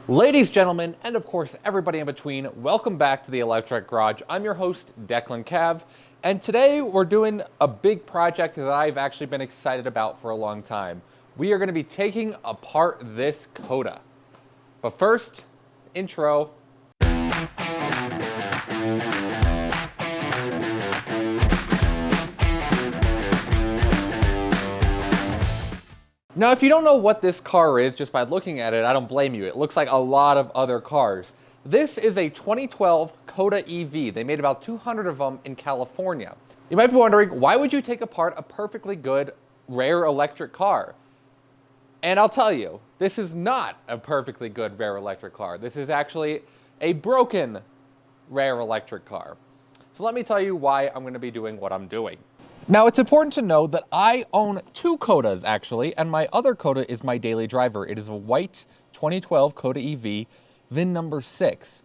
Ladies, gentlemen, and of course everybody in between, welcome back to the Electrek Garage. I'm your host, Declan Cav, and today we're doing a big project that I've actually been excited about for a long time. We are going to be taking apart this CODA. But first, intro. Now, if you don't know what this car is, just by looking at it, I don't blame you. It looks like a lot of other cars. This is a 2012 CODA EV. They made about 200 of them in California. You might be wondering, why would you take apart a perfectly good, rare electric car? And I'll tell you, this is not a perfectly good, rare electric car. This is actually a broken, rare electric car. So let me tell you why I'm going to be doing what I'm doing. Now, it's important to know that I own two CODAs, actually, and my other CODA is my daily driver. It is a white 2012 CODA EV, VIN number 6.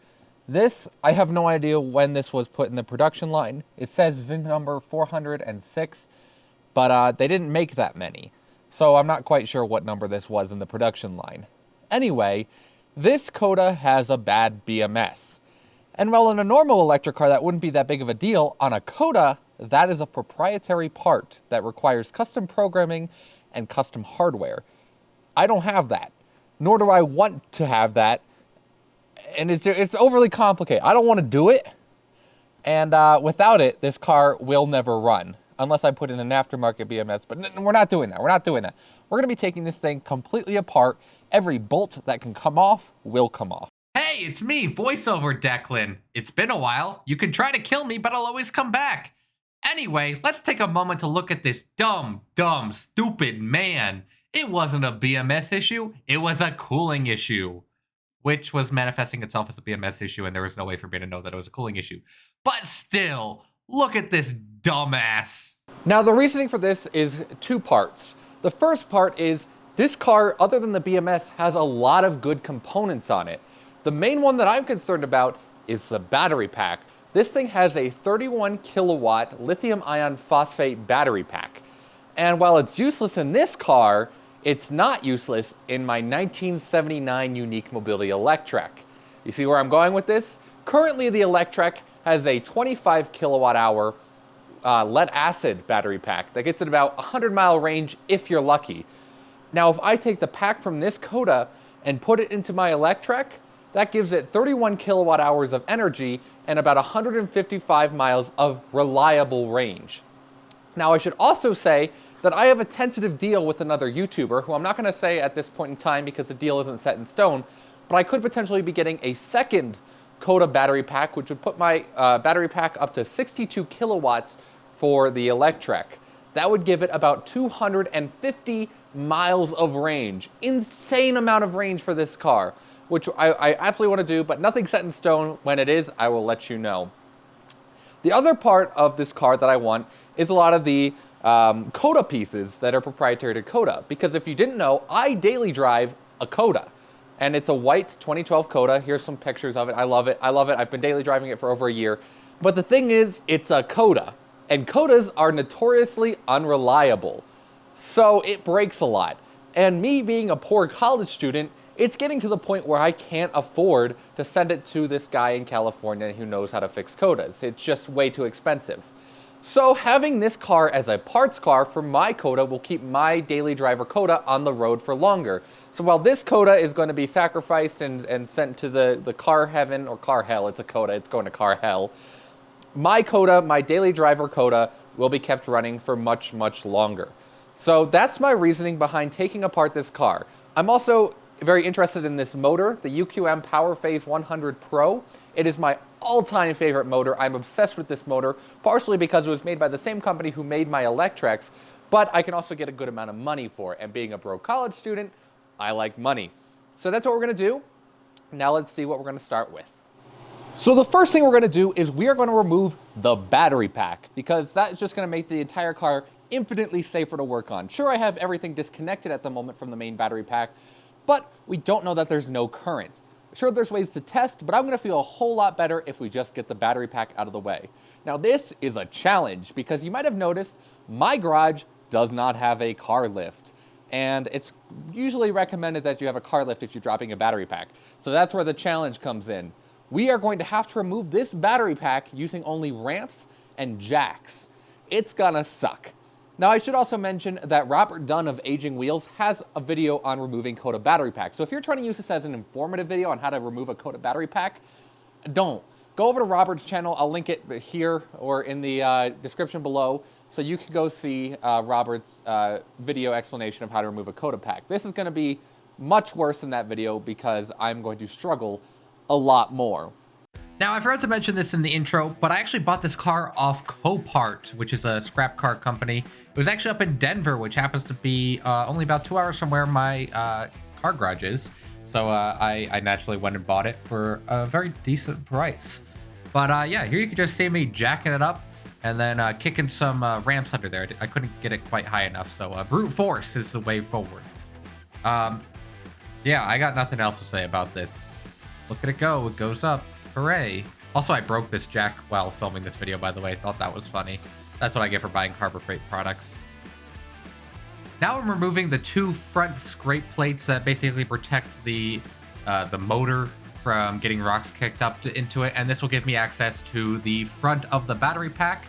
This, I have no idea when this was put in the production line. It says VIN number 406, but they didn't make that many. So I'm not quite sure what number this was in the production line. Anyway, this CODA has a bad BMS. And while in a normal electric car that wouldn't be that big of a deal, on a CODA, that is a proprietary part that requires custom programming and custom hardware. I don't have that, nor do I want to have that, and it's overly complicated. I don't want to do it, and without it, this car will never run, unless I put in an aftermarket BMS, but we're not doing that. We're not doing that. We're going to be taking this thing completely apart. Every bolt that can come off will come off. Hey, it's me, voiceover Declan. It's been a while. You can try to kill me, but I'll always come back. Anyway, let's take a moment to look at this dumb, stupid man. It wasn't a BMS issue, it was a cooling issue, which was manifesting itself as a BMS issue, and there was no way for me to know that it was a cooling issue. But still, look at this dumbass. Now, the reasoning for this is two parts. The first part is this car, other than the BMS, has a lot of good components on it. The main one that I'm concerned about is the battery pack. This thing has a 31 kilowatt lithium ion phosphate battery pack. And while it's useless in this car, it's not useless in my 1979 Unique Mobility Electrek. You see where I'm going with this? Currently, the Electrek has a 25 kilowatt hour lead acid battery pack that gets at about 100-mile range if you're lucky. Now, if I take the pack from this CODA and put it into my Electrek, that gives it 31 kilowatt hours of energy and about 155 miles of reliable range. Now, I should also say that I have a tentative deal with another YouTuber, who I'm not going to say at this point in time because the deal isn't set in stone, but I could potentially be getting a second CODA battery pack, which would put my battery pack up to 62 kilowatts for the Electrek. That would give it about 250 miles of range. Insane amount of range for this car, which I absolutely want to do, but nothing set in stone. When it is, I will let you know. The other part of this car that I want is a lot of the CODA pieces that are proprietary to CODA, because if you didn't know, I daily drive a CODA, and it's a white 2012 CODA. Here's some pictures of it. I love it. I love it. I've been daily driving it for over a year. But the thing is, it's a CODA, and CODAs are notoriously unreliable, so it breaks a lot. And me being a poor college student, it's getting to the point where I can't afford to send it to this guy in California who knows how to fix CODAs. It's just way too expensive. So having this car as a parts car for my CODA will keep my daily driver CODA on the road for longer. So while this CODA is going to be sacrificed and sent to the car heaven, or car hell, it's a CODA, it's going to car hell, my CODA, my daily driver CODA, will be kept running for much, much longer. So that's my reasoning behind taking apart this car. I'm also very interested in this motor, the UQM Power Phase 100 Pro. It is my all-time favorite motor. I'm obsessed with this motor, partially because it was made by the same company who made my Electreks, but I can also get a good amount of money for it. And being a broke college student, I like money. So that's what we're going to do. Now let's see what we're going to start with. So the first thing we're going to do is we are going to remove the battery pack, because that is just going to make the entire car infinitely safer to work on. Sure, I have everything disconnected at the moment from the main battery pack, but we don't know that there's no current. Sure, there's ways to test, but I'm going to feel a whole lot better if we just get the battery pack out of the way. Now, this is a challenge because you might have noticed my garage does not have a car lift. and it's usually recommended that you have a car lift if you're dropping a battery pack. So that's where the challenge comes in. We are going to have to remove this battery pack using only ramps and jacks. It's gonna suck. Now, I should also mention that Robert Dunn of Aging Wheels has a video on removing CODA battery packs. So if you're trying to use this as an informative video on how to remove a CODA battery pack, don't. Go over to Robert's channel. I'll link it here or in the description below, so you can go see Robert's video explanation of how to remove a CODA pack. This is going to be much worse than that video because I'm going to struggle a lot more. Now, I forgot to mention this in the intro, but I actually bought this car off Copart, which is a scrap car company. It was actually up in Denver, which happens to be only about 2 hours from where my car garage is. So I naturally went and bought it for a very decent price. But yeah, here you can just see me jacking it up and then kicking some ramps under there. I couldn't get it quite high enough, so brute force is the way forward. Yeah, I got nothing else to say about this. Look at it go. It goes up. Hooray. Also, I broke this jack while filming this video, by the way. I thought that was funny. That's what I get for buying Harbor Freight products. Now I'm removing the 2 front scrape plates that basically protect the motor from getting rocks kicked up into it, and this will give me access to the front of the battery pack.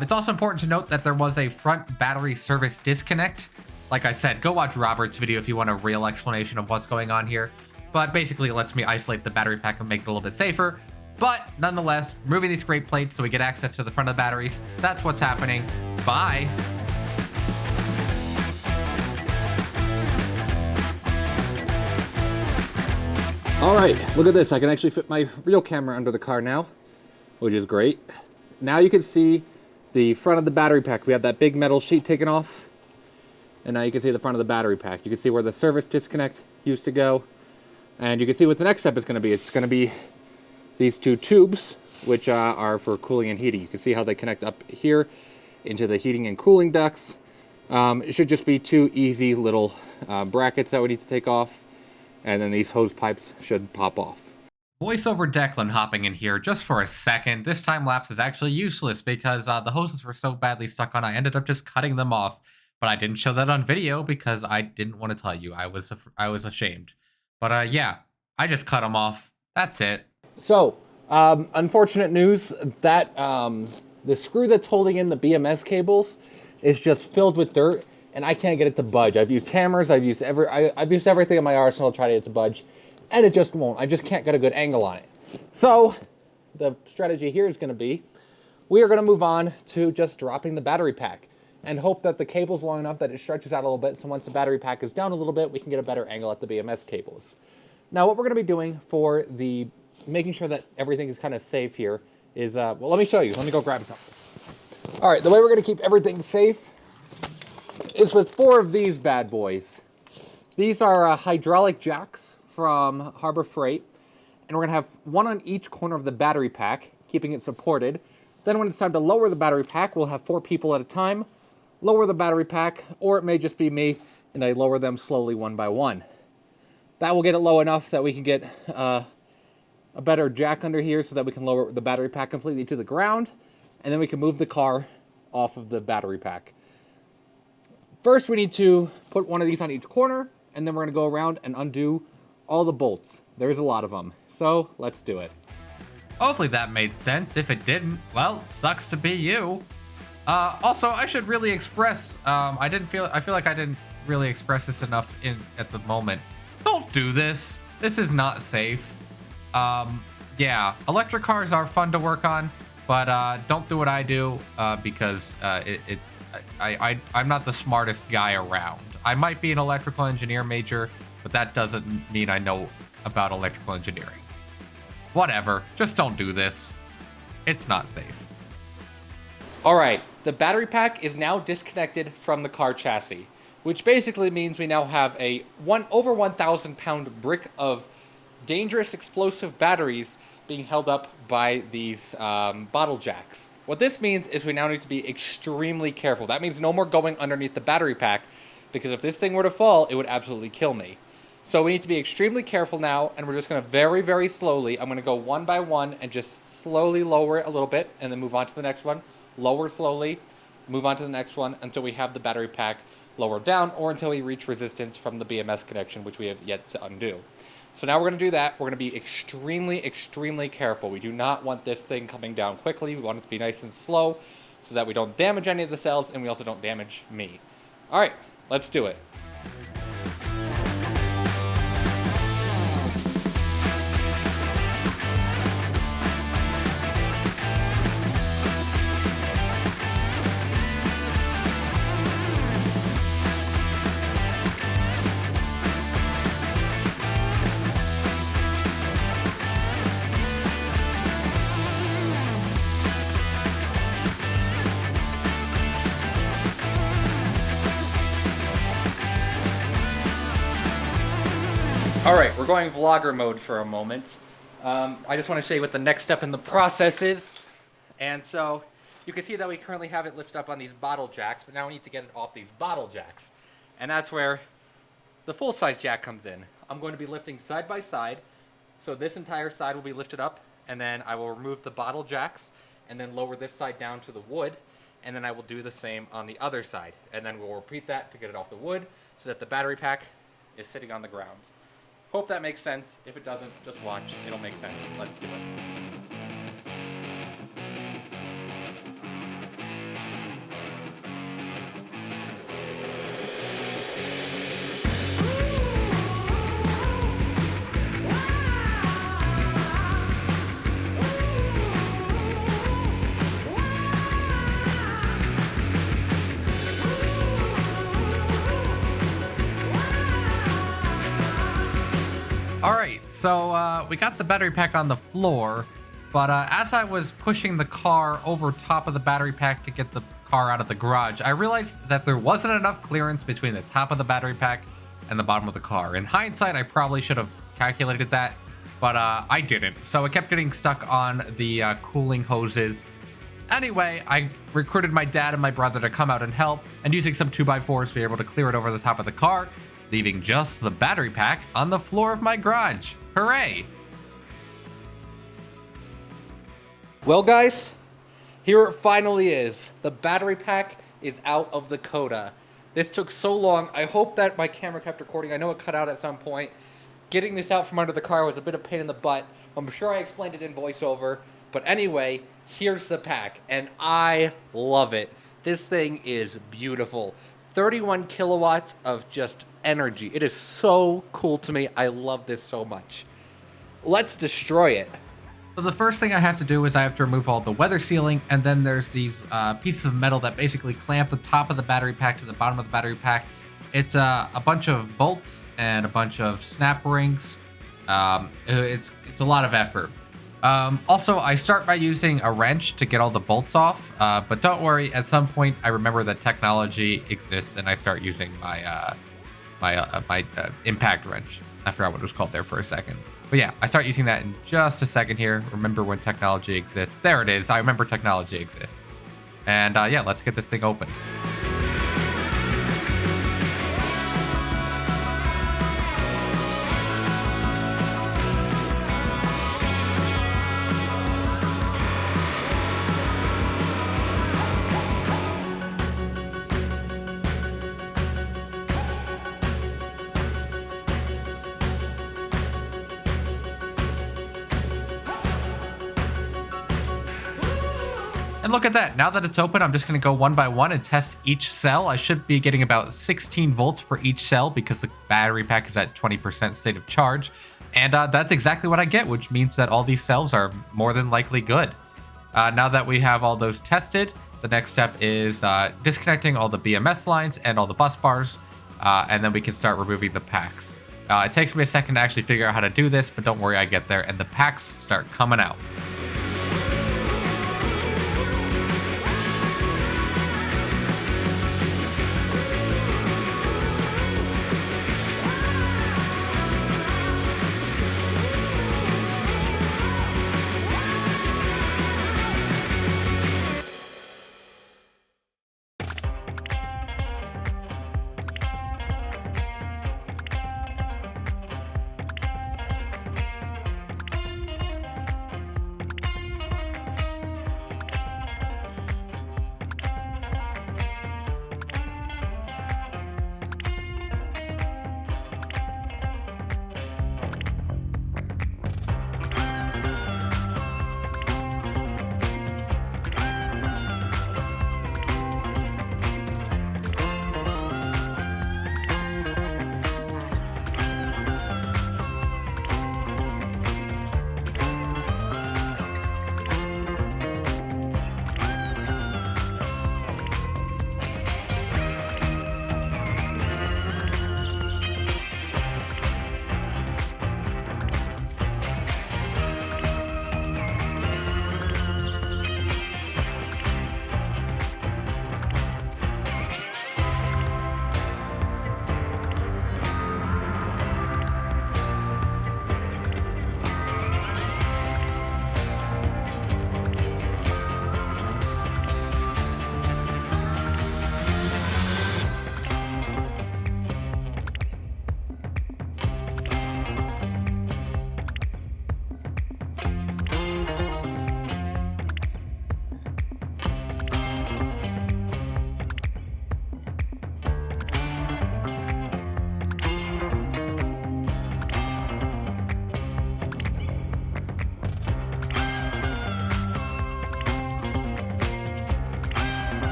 It's also important to note that there was a front battery service disconnect. Like I said, go watch Robert's video if you want a real explanation of what's going on here. But basically it lets me isolate the battery pack and make it a little bit safer. But nonetheless, removing these scrape plates so we get access to the front of the batteries. That's what's happening. Bye. All right, look at this. I can actually fit my real camera under the car now, which is great. Now you can see the front of the battery pack. We have that big metal sheet taken off, and now you can see the front of the battery pack. You can see where the service disconnect used to go, and you can see what the next step is going to be. It's going to be these 2 tubes, which are for cooling and heating. You can see how they connect up here into the heating and cooling ducts. It should just be 2 easy little brackets that we need to take off. And then these hose pipes should pop off. Voiceover Declan hopping in here just for a second. This time lapse is actually useless because the hoses were so badly stuck on, I ended up just cutting them off. But I didn't show that on video because I didn't want to tell you. I was ashamed. But yeah, I just cut them off. That's it. So, unfortunate news that the screw that's holding in the BMS cables is just filled with dirt. And I can't get it to budge. I've used hammers, I've used everything in my arsenal to try to get it to budge, and it just won't. I just can't get a good angle on it. So the strategy here is going to be, we are going to move on to just dropping the battery pack and hope that the cable's long enough that it stretches out a little bit, so once the battery pack is down a little bit, we can get a better angle at the BMS cables. Now what we're going to be doing for the making sure that everything is kind of safe here is, well, let me show you. Let me go grab something. All right, the way we're going to keep everything safe is with 4 of these bad boys. These are hydraulic jacks from Harbor Freight, and we're going to have 1 on each corner of the battery pack, keeping it supported. Then when it's time to lower the battery pack, we'll have 4 people at a time lower the battery pack, or it may just be me, and I lower them slowly one by one. That will get it low enough that we can get a better jack under here so that we can lower the battery pack completely to the ground, and then we can move the car off of the battery pack. First, we need to put 1 of these on each corner, and then we're going to go around and undo all the bolts. There's a lot of them, so let's do it. Hopefully that made sense. If it didn't, well, sucks to be you. Also, I should really express, I feel like I didn't really express this enough at the moment. Don't do this. This is not safe. Yeah, electric cars are fun to work on, but don't do what I do because I'm not the smartest guy around. I might be an electrical engineer major, but that doesn't mean I know about electrical engineering. Whatever, just don't do this. It's not safe. All right, the battery pack is now disconnected from the car chassis, which basically means we now have a over 1,000 pound brick of dangerous explosive batteries being held up by these bottle jacks. What this means is we now need to be extremely careful. That means no more going underneath the battery pack, because if this thing were to fall, it would absolutely kill me. So we need to be extremely careful now, and we're just going to very, very slowly, I'm going to go one by one and just slowly lower it a little bit, and then move on to the next one, lower slowly, move on to the next one until we have the battery pack lower down, or until we reach resistance from the BMS connection, which we have yet to undo. So now we're going to do that. We're going to be extremely, extremely careful. We do not want this thing coming down quickly. We want it to be nice and slow so that we don't damage any of the cells, and we also don't damage me. All right, let's do it. All right, we're going vlogger mode for a moment. I just want to show you what the next step in the process is. And so you can see that we currently have it lifted up on these bottle jacks, but now we need to get it off these bottle jacks. And that's where the full-size jack comes in. I'm going to be lifting side by side. So this entire side will be lifted up, and then I will remove the bottle jacks and then lower this side down to the wood. And then I will do the same on the other side. And then we'll repeat that to get it off the wood so that the battery pack is sitting on the ground. Hope that makes sense. If it doesn't, just watch. It'll make sense. Let's do it. Alright, so we got the battery pack on the floor, but as I was pushing the car over top of the battery pack to get the car out of the garage, I realized that there wasn't enough clearance between the top of the battery pack and the bottom of the car. In hindsight, I probably should have calculated that, but I didn't. So it kept getting stuck on the cooling hoses. Anyway, I recruited my dad and my brother to come out and help, and using some 2x4s, we were able to clear it over the top of the car, leaving just the battery pack on the floor of my garage. Hooray! Well, guys, here it finally is. The battery pack is out of the CODA. This took so long. I hope that my camera kept recording. I know it cut out at some point. Getting this out from under the car was a bit of a pain in the butt. I'm sure I explained it in voiceover. But anyway, here's the pack, and I love it. This thing is beautiful. 31 kilowatts of just energy. It is so cool to me. I love this so much. Let's destroy it. So the first thing I have to do is I have to remove all the weather sealing, and then there's these pieces of metal that basically clamp the top of the battery pack to the bottom of the battery pack. It's a bunch of bolts and a bunch of snap rings. It's a lot of effort. Also, I start by using a wrench to get all the bolts off, but don't worry, at some point I remember that technology exists and I start using my impact wrench. I forgot what it was called there for a second. But yeah, I start using that in just a second here. Remember when technology exists. There it is. I remember technology exists. And yeah, let's get this thing opened. And look at that. Now that it's open, I'm just going to go one by one and test each cell. I should be getting about 16 volts for each cell because the battery pack is at 20% state of charge. And that's exactly what I get, which means that all these cells are more than likely good. Now that we have all those tested, the next step is disconnecting all the BMS lines and all the bus bars, and then we can start removing the packs. It takes me a second to actually figure out how to do this, but don't worry, I get there, and the packs start coming out.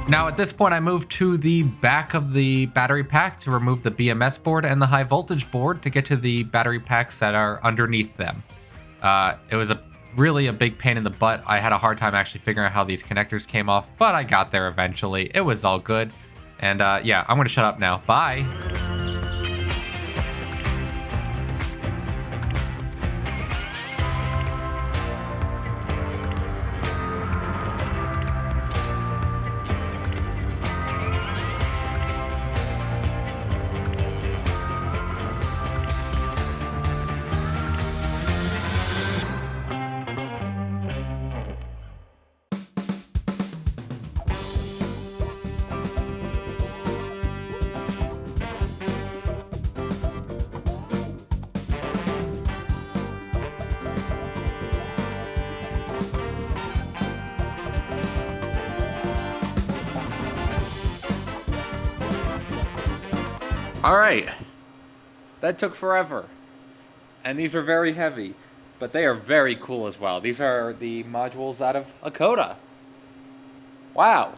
Now at this point, I moved to the back of the battery pack to remove the BMS board and the high voltage board to get to the battery packs that are underneath them. It was really a big pain in the butt. I had a hard time actually figuring out how these connectors came off, but I got there eventually. It was all good. And yeah, I'm going to shut up now. Bye. All right, that took forever, and these are very heavy, but they are very cool as well. These are the modules out of a CODA. Wow.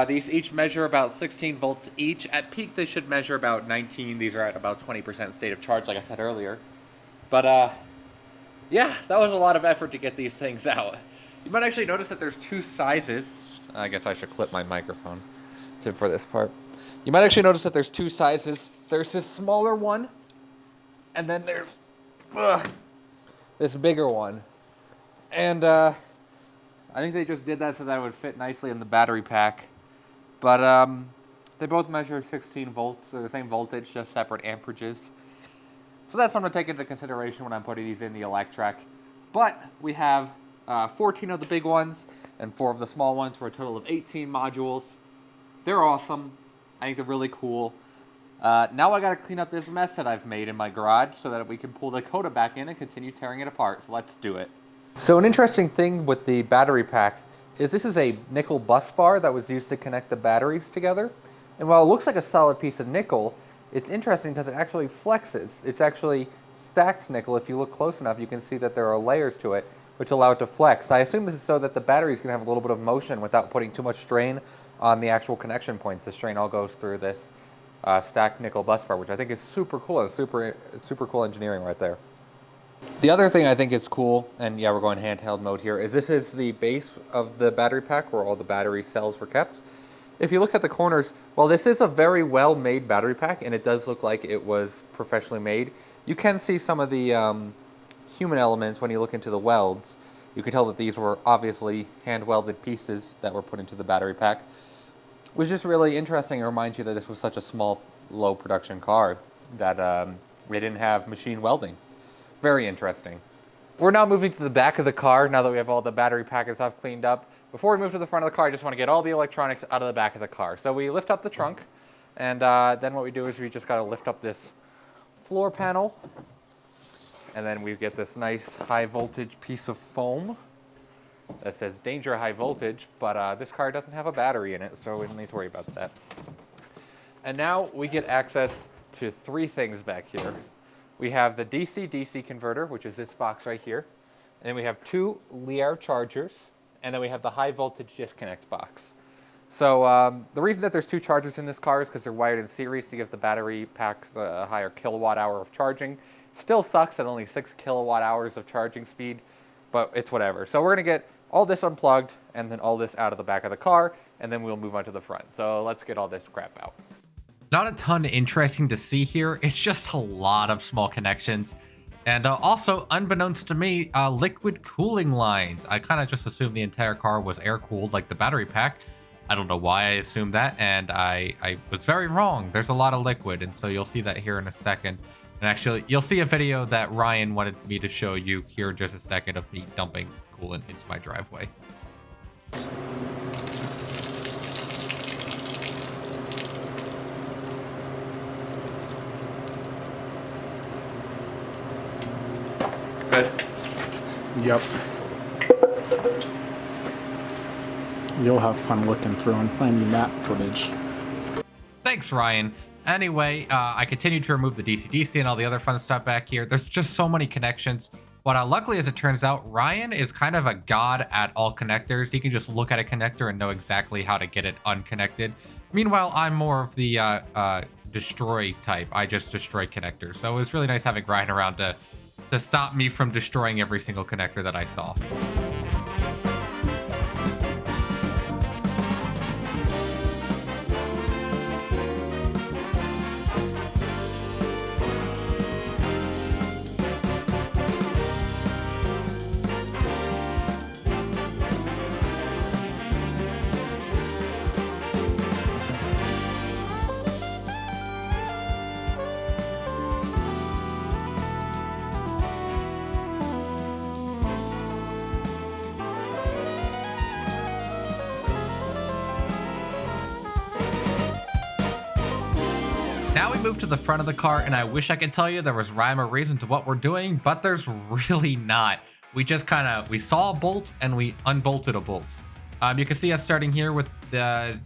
These each measure about 16 volts each. At peak, they should measure about 19. These are at about 20% state of charge, like I said earlier. But yeah, that was a lot of effort to get these things out. You might actually notice that there's two sizes. I guess I should clip my microphone for this part. You might actually notice that there's two sizes. There's this smaller one, and then there's this bigger one. And I think they just did that so that it would fit nicely in the battery pack. But they both measure 16 volts. They're the same voltage, just separate amperages. So that's something to take into consideration when I'm putting these in the Electrek. But we have 14 of the big ones and 4 of the small ones for a total of 18 modules. They're awesome. I think they're really cool. Now I gotta clean up this mess that I've made in my garage so that we can pull the CODA back in and continue tearing it apart. So let's do it. So an interesting thing with the battery pack is this is a nickel bus bar that was used to connect the batteries together. And while it looks like a solid piece of nickel, it's interesting because it actually flexes. It's actually stacked nickel. If you look close enough, you can see that there are layers to it which allow it to flex. I assume this is so that the batteries can have a little bit of motion without putting too much strain on the actual connection points. The strain all goes through this stacked nickel bus bar, which I think is super cool. It's super cool engineering right there. The other thing I think is cool, and yeah, we're going handheld mode here, is this is the base of the battery pack where all the battery cells were kept. If you look at the corners, well, this is a very well-made battery pack, and it does look like it was professionally made. You can see some of the human elements when you look into the welds. You can tell that these were obviously hand-welded pieces that were put into the battery pack, which is really interesting. It reminds you that this was such a small, low-production car that they didn't have machine welding. Very interesting. We're now moving to the back of the car now that we have all the battery pack and stuff cleaned up. Before we move to the front of the car, I just want to get all the electronics out of the back of the car. So we lift up the trunk, and then what we do is we just got to lift up this floor panel, and then we get this nice high voltage piece of foam that says danger high voltage, but this car doesn't have a battery in it, so we don't need to worry about that. And now we get access to 3 things back here. We have the DC-DC converter, which is this box right here. And then we have 2 Liar chargers, and then we have the high voltage disconnect box. So the reason that there's 2 chargers in this car is because they're wired in series to give the battery packs a higher kilowatt hour of charging. Still sucks at only 6 kilowatt hours of charging speed, but it's whatever. So we're gonna get all this unplugged and then all this out of the back of the car, and then we'll move on to the front. So let's get all this crap out. Not a ton interesting to see here. It's just a lot of small connections. And also, unbeknownst to me, liquid cooling lines. I kind of just assumed the entire car was air-cooled like the battery pack. I don't know why I assumed that, and I was very wrong. There's a lot of liquid, and so you'll see that here in a second. And actually, you'll see a video that Ryan wanted me to show you here in just a second of me dumping coolant into my driveway. Good. Yep. You'll have fun looking through and finding that footage. Thanks, Ryan. Anyway, I continue to remove the DC-DC and all the other fun stuff back here. There's just so many connections. But luckily, as it turns out, Ryan is kind of a god at all connectors. He can just look at a connector and know exactly how to get it unconnected. Meanwhile, I'm more of the destroy type. I just destroy connectors. So it was really nice having Ryan around to stop me from destroying every single connector that I saw. Now we move to the front of the car, and I wish I could tell you there was rhyme or reason to what we're doing, but there's really not. We just we saw a bolt and we unbolted a bolt. You can see us starting here with the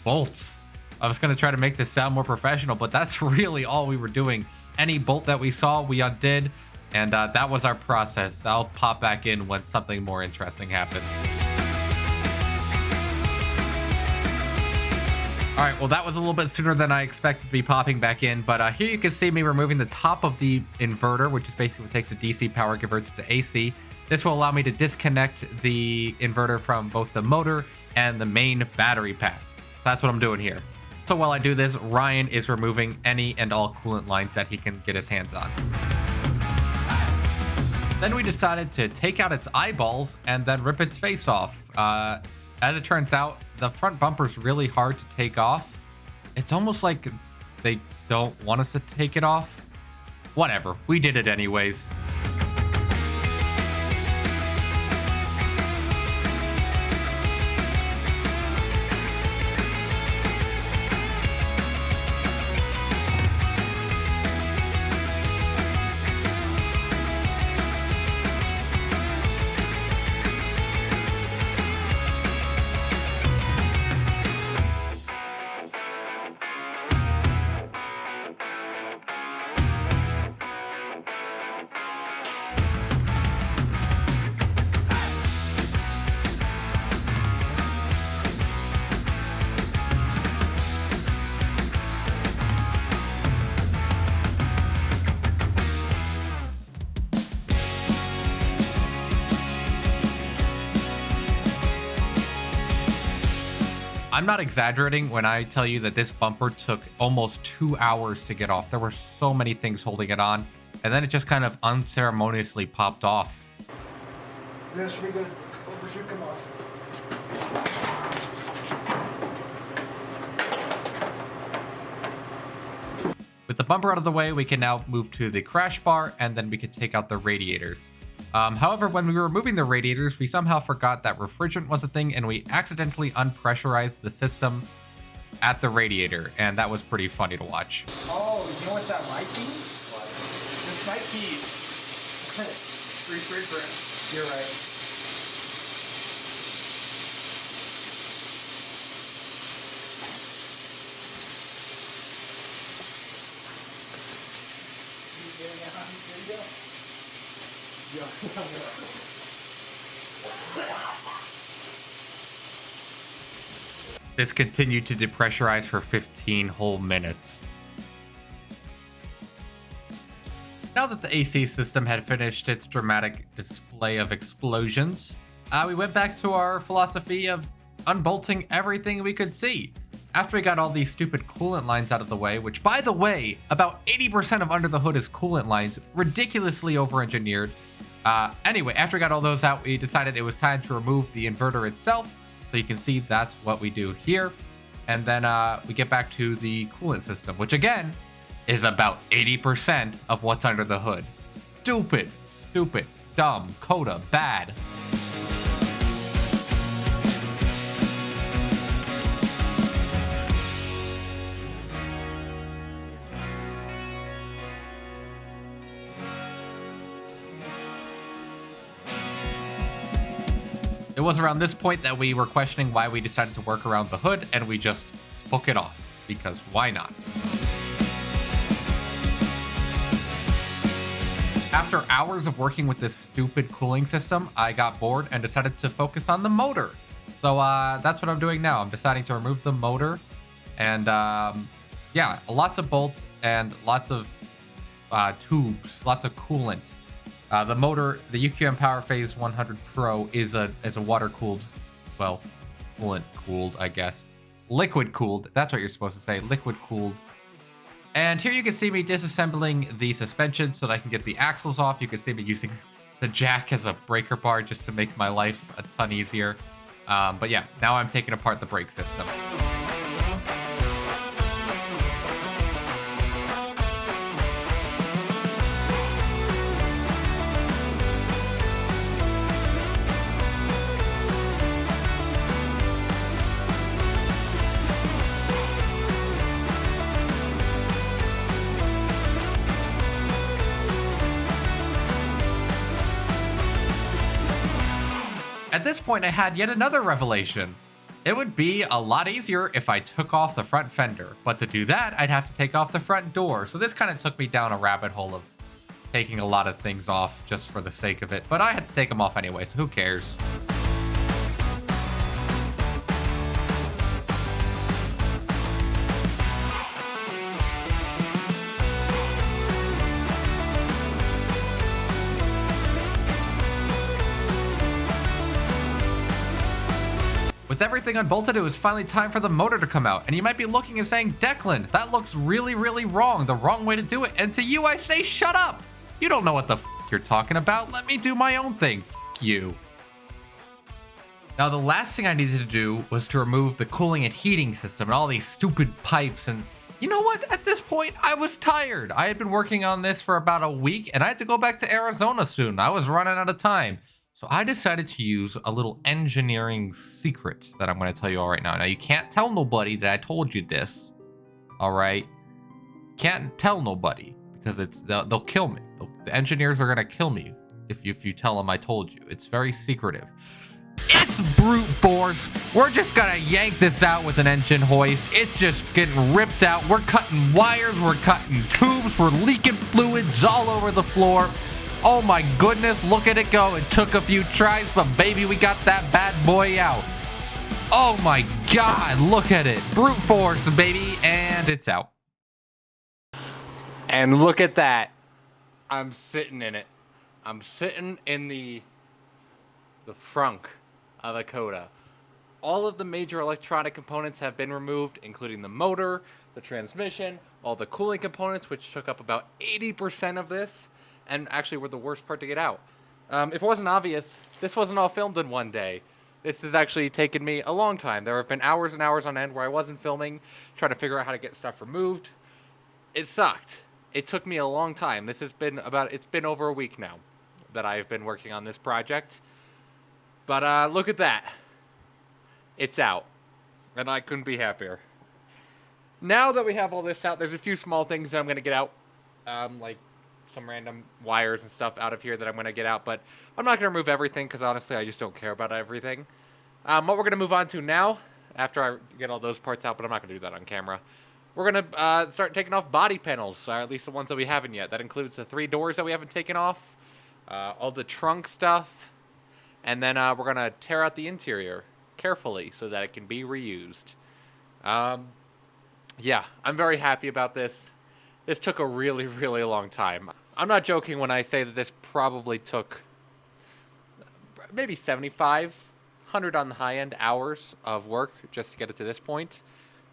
bolts. I was going to try to make this sound more professional, but that's really all we were doing. Any bolt that we saw, we undid, and that was our process. I'll pop back in when something more interesting happens. All right, well, that was a little bit sooner than I expected to be popping back in, but here you can see me removing the top of the inverter, which is basically what takes the DC power, converts it to AC. This will allow me to disconnect the inverter from both the motor and the main battery pack. That's what I'm doing here. So while I do this, Ryan is removing any and all coolant lines that he can get his hands on. Then we decided to take out its eyeballs and then rip its face off. As it turns out, the front bumper's really hard to take off. It's almost like they don't want us to take it off. Whatever, we did it anyways. I'm not exaggerating when I tell you that this bumper took almost 2 hours to get off. There were so many things holding it on, and then it just kind of unceremoniously popped off. That should be good. Bumper should come off. With the bumper out of the way, we can now move to the crash bar, and then we can take out the radiators. However, when we were removing the radiators, we somehow forgot that refrigerant was a thing, and we accidentally unpressurized the system at the radiator, and that was pretty funny to watch. Oh, you know what that might be? What? This might be refrigerant. You're right. You getting it on video? Yeah. This continued to depressurize for 15 whole minutes. Now that the AC system had finished its dramatic display of explosions, we went back to our philosophy of unbolting everything we could see. After we got all these stupid coolant lines out of the way, which, by the way, about 80% of under the hood is coolant lines, ridiculously over-engineered. Anyway, after we got all those out, we decided it was time to remove the inverter itself. So you can see that's what we do here. And then we get back to the coolant system, which again is about 80% of what's under the hood. Stupid, stupid, dumb, CODA, bad. It was around this point that we were questioning why we decided to work around the hood, and we just took it off, because why not? After hours of working with this stupid cooling system, I got bored and decided to focus on the motor. So that's what I'm doing now. I'm deciding to remove the motor and yeah, lots of bolts and lots of tubes, lots of coolant. The motor, the UQM Power Phase 100 Pro is a water cooled, well, coolant cooled, I guess. Liquid cooled. That's what you're supposed to say. Liquid cooled. And here you can see me disassembling the suspension so that I can get the axles off. You can see me using the jack as a breaker bar just to make my life a ton easier. But yeah, now I'm taking apart the brake system. At this point, I had yet another revelation. It would be a lot easier if I took off the front fender, but to do that, I'd have to take off the front door. So this kind of took me down a rabbit hole of taking a lot of things off just for the sake of it, but I had to take them off anyway, so who cares? With everything unbolted, it was finally time for the motor to come out. And you might be looking and saying, Declan, that looks really, really wrong. The wrong way to do it. And to you, I say, shut up. You don't know what the f you're talking about. Let me do my own thing. F you. Now, the last thing I needed to do was to remove the cooling and heating system and all these stupid pipes. And you know what? At this point, I was tired. I had been working on this for about a week and I had to go back to Arizona soon. I was running out of time. So I decided to use a little engineering secret that I'm going to tell you all right now. Now, you can't tell nobody that I told you this, all right? Can't tell nobody because they'll kill me. The engineers are going to kill me if you tell them I told you. It's very secretive. It's brute force. We're just going to yank this out with an engine hoist. It's just getting ripped out. We're cutting wires. We're cutting tubes. We're leaking fluids all over the floor. Oh my goodness, look at it go. It took a few tries, but baby, we got that bad boy out. Oh my God, look at it. Brute force, baby, and it's out. And look at that. I'm sitting in it. I'm sitting in the frunk of a CODA. All of the major electronic components have been removed, including the motor, the transmission, all the cooling components, which took up about 80% of this. And actually were the worst part to get out. If it wasn't obvious, this wasn't all filmed in one day. This has actually taken me a long time. There have been hours and hours on end where I wasn't filming, trying to figure out how to get stuff removed. It sucked. It took me a long time. It's been over a week now that I've been working on this project. But look at that. It's out. And I couldn't be happier. Now that we have all this out, there's a few small things that I'm going to get out. Like some random wires and stuff out of here that I'm going to get out, but I'm not going to remove everything because honestly I just don't care about everything. What we're going to move on to now, after I get all those parts out, but I'm not going to do that on camera, we're going to start taking off body panels, or at least the ones that we haven't yet. That includes the 3 doors that we haven't taken off, all the trunk stuff, and then we're going to tear out the interior carefully so that it can be reused. Yeah, I'm very happy about this. This took a really, really long time. I'm not joking when I say that this probably took maybe 75, 100 on the high end hours of work just to get it to this point.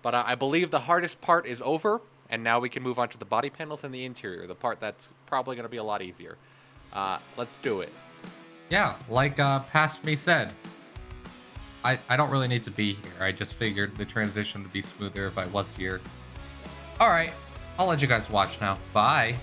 But I believe the hardest part is over, and now we can move on to the body panels and the interior, the part that's probably going to be a lot easier. Let's do it. Yeah, like Past Me said, I don't really need to be here. I just figured the transition would be smoother if I was here. All right. I'll let you guys watch now. Bye.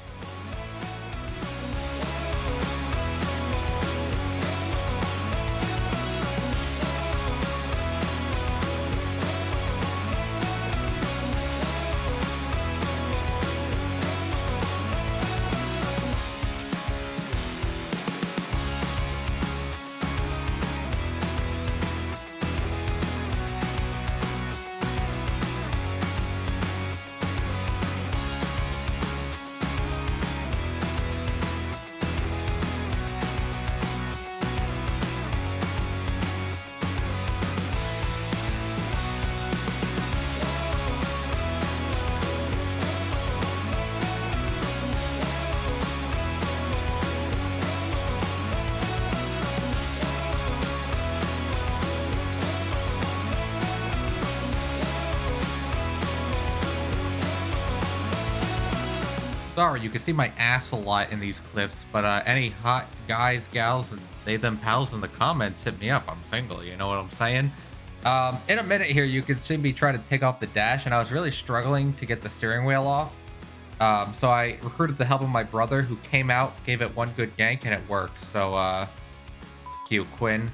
sorry, you can see my ass a lot in these clips, but any hot guys, gals, and they, them pals in the comments, hit me up. I'm single, you know what I'm saying? In a minute here, you can see me try to take off the dash, and I was really struggling to get the steering wheel off. So I recruited the help of my brother, who came out, gave it one good yank, and it worked. So, cute, Quinn.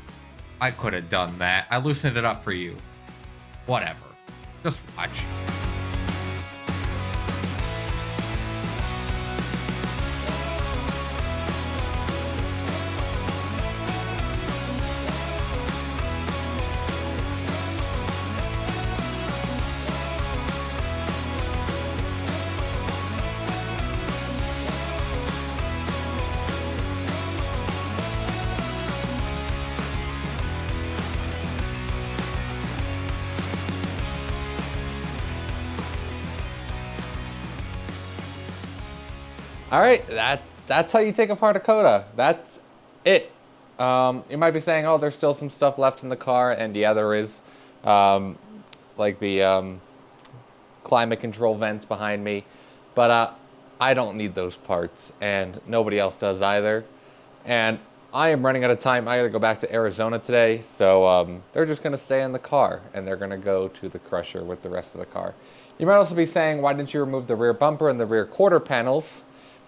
I could have done that. I loosened it up for you. Whatever. Just watch. All right, that's how you take apart a CODA. That's it. You might be saying, oh, there's still some stuff left in the car, and yeah, there is. Like the climate control vents behind me. But I don't need those parts, and nobody else does either. And I am running out of time. I gotta go back to Arizona today, so they're just gonna stay in the car, and they're gonna go to the crusher with the rest of the car. You might also be saying, why didn't you remove the rear bumper and the rear quarter panels?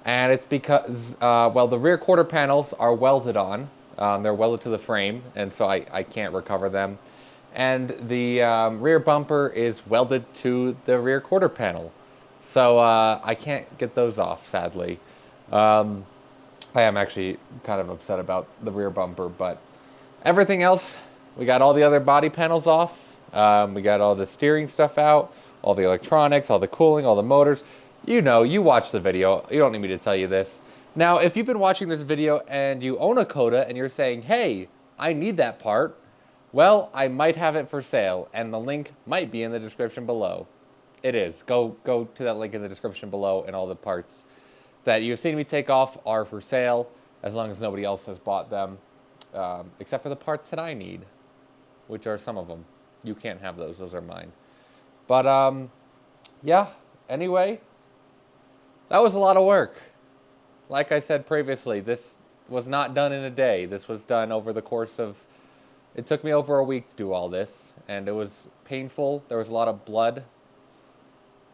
And it's because, well, the rear quarter panels are welded on. They're welded to the frame, and so I can't recover them. And the rear bumper is welded to the rear quarter panel. So I can't get those off, sadly. I am actually kind of upset about the rear bumper, but everything else, we got all the other body panels off. We got all the steering stuff out, all the electronics, all the cooling, all the motors. You know, you watch the video. You don't need me to tell you this. Now, if you've been watching this video and you own a CODA and you're saying, hey, I need that part, well, I might have it for sale, and the link might be in the description below. It is. Go to that link in the description below, and all the parts that you've seen me take off are for sale, as long as nobody else has bought them, except for the parts that I need, which are some of them. You can't have those. Those are mine. But, yeah, anyway, that was a lot of work. Like I said previously, this was not done in a day. This was done over the course of, it took me over a week to do all this, and it was painful. There was a lot of blood.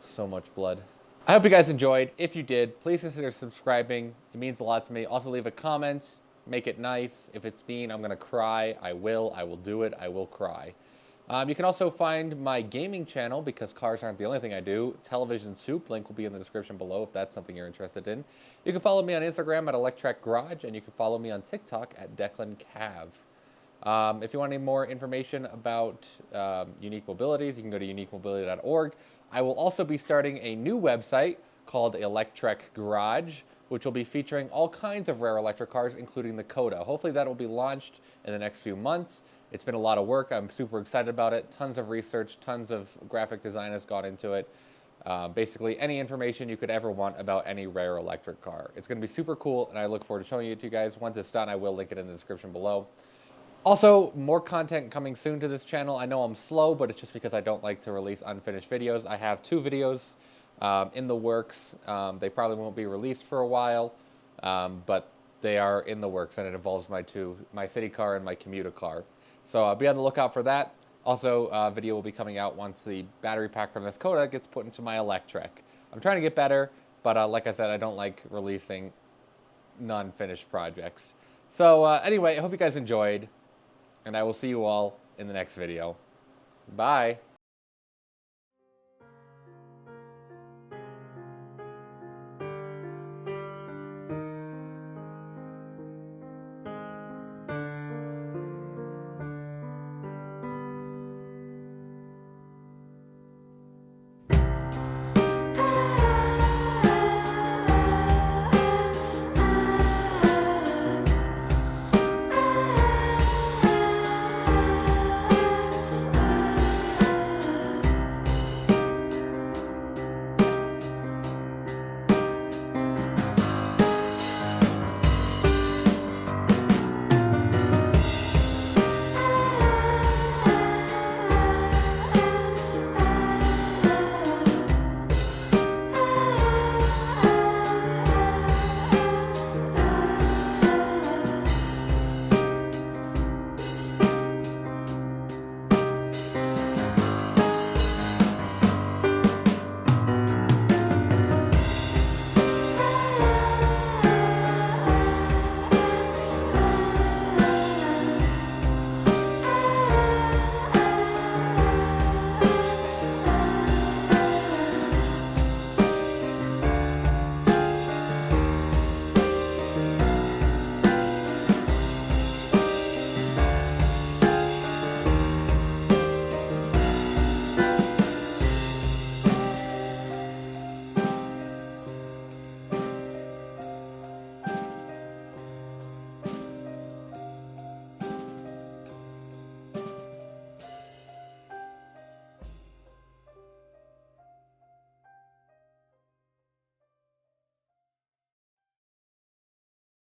So much blood. I hope you guys enjoyed. If you did, please consider subscribing. It means a lot to me. Also, leave a comment. Make it nice. If it's mean, I'm going to cry. I will do it. I will cry. You can also find my gaming channel, because cars aren't the only thing I do. Television Soup, link will be in the description below if that's something you're interested in. You can follow me on Instagram at Electrek Garage, and you can follow me on TikTok at Declan Cav. If you want any more information about unique mobilities, you can go to uniquemobility.org. I will also be starting a new website called Electrek Garage, which will be featuring all kinds of rare electric cars, including the CODA. Hopefully that will be launched in the next few months. It's been a lot of work. I'm super excited about it. Tons of research, tons of graphic design has gone into it. Basically, any information you could ever want about any rare electric car. It's going to be super cool, and I look forward to showing it to you guys. Once it's done, I will link it in the description below. Also, more content coming soon to this channel. I know I'm slow, but it's just because I don't like to release unfinished videos. I have 2 videos in the works. They probably won't be released for a while, but they are in the works, and it involves my city car and my commuter car. So be on the lookout for that. Also, a video will be coming out once the battery pack from this CODA gets put into my Electrek. I'm trying to get better, but like I said, I don't like releasing non-finished projects. So anyway, I hope you guys enjoyed, and I will see you all in the next video. Bye.